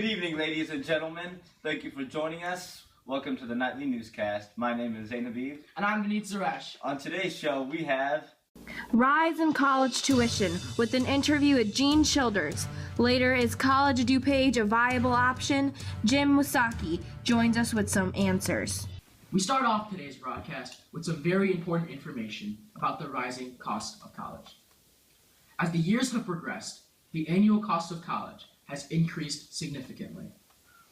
Good evening, ladies and gentlemen. Thank you for joining us. Welcome to the nightly newscast. My name is Zainabib. And I'm Nchs. On today's show, we have Rise in college tuition with an interview with Gene Childers. Later, is college DuPage a viable option? Jim Wasaki joins us with some answers. We start off today's broadcast with some very important information about the rising cost of college. As the years have progressed, the annual cost of college has increased significantly.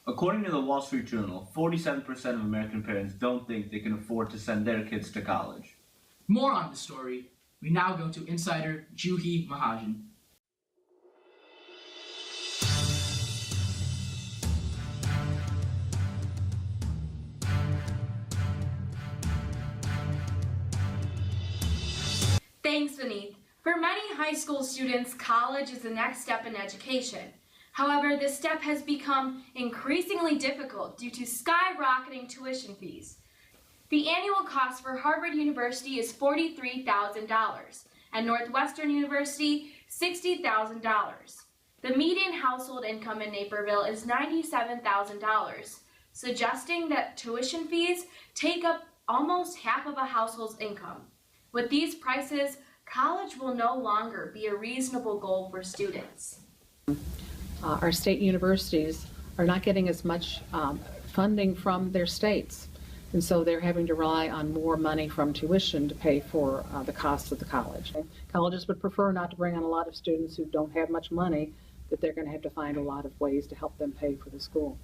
According to the Wall Street Journal, 47% of American parents don't think they can afford to send their kids to college. More on the story, we now go to insider Juhi Mahajan. Thanks, Vineet. For many high school students, college is the next step in education. However, this step has become increasingly difficult due to skyrocketing tuition fees. The annual cost for Harvard University is $43,000 and Northwestern University $60,000. The median household income in Naperville is $97,000, suggesting that tuition fees take up almost half of a household's income. With these prices, college will no longer be a reasonable goal for students. Our state universities are not getting as much funding from their states, and so they're having to rely on more money from tuition to pay for the costs of the college. Colleges would prefer not to bring on a lot of students who don't have much money, that they're going to have to find a lot of ways to help them pay for the school.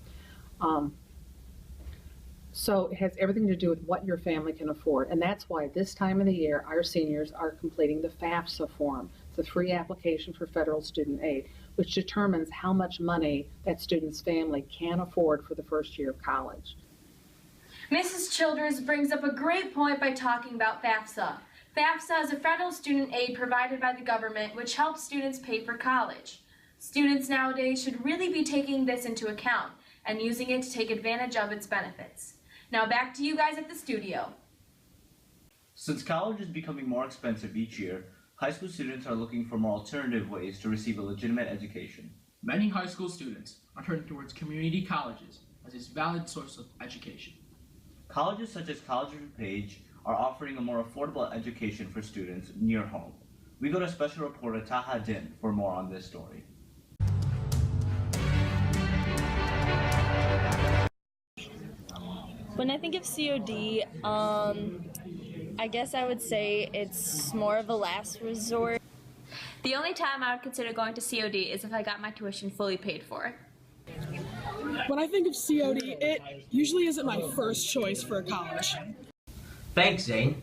So it has everything to do with what your family can afford, and that's why this time of the year our seniors are completing the FAFSA form. It's a free application for federal student aid, which determines how much money that student's family can afford for the first year of college. Mrs. Childers brings up a great point by talking about FAFSA. FAFSA is a federal student aid provided by the government which helps students pay for college. Students nowadays should really be taking this into account and using it to take advantage of its benefits. Now back to you guys at the studio. Since college is becoming more expensive each year, high school students are looking for more alternative ways to receive a legitimate education. Many high school students are turning towards community colleges as a valid source of education. Colleges such as College of DuPage are offering a more affordable education for students near home. We go to special reporter Taha Din for more on this story. When I think of COD, I guess I would say it's more of a last resort. The only time I would consider going to COD is if I got my tuition fully paid for. When I think of COD, it usually isn't my first choice for a college. Thanks, Zane.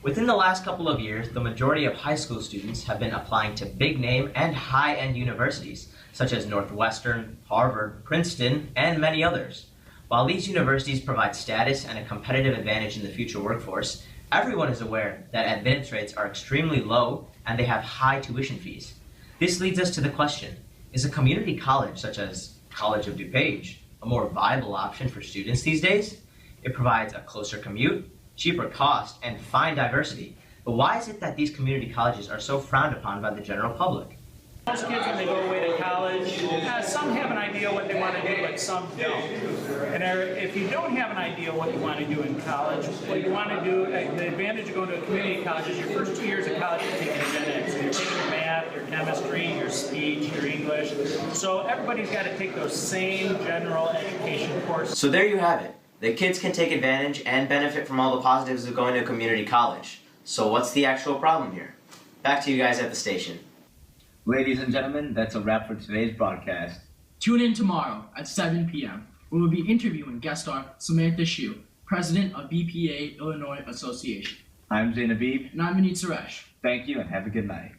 Within the last couple of years, the majority of high school students have been applying to big-name and high-end universities, such as Northwestern, Harvard, Princeton, and many others. While these universities provide status and a competitive advantage in the future workforce, everyone is aware that admittance rates are extremely low and they have high tuition fees. This leads us to the question, is a community college such as College of DuPage a more viable option for students these days? It provides a closer commute, cheaper cost, and fine diversity. But why is it that these community colleges are so frowned upon by the general public? Most kids, when they go away to college, some have an idea what they want to do, but some don't. And if you don't have an idea what you want to do in college, what you want to do, the advantage of going to a community college is your first 2 years of college you're taking advantage. So you're taking your math, your chemistry, your speech, your English. So everybody's got to take those same general education courses. So there you have it. The kids can take advantage and benefit from all the positives of going to a community college. So what's the actual problem here? Back to you guys at the station. Ladies and gentlemen, that's a wrap for today's broadcast. Tune in tomorrow at 7 p.m. We will be interviewing guest star Samantha Shue, president of BPA Illinois Association. I'm Zainabib. And I'm Vineet Suresh. Thank you and have a good night.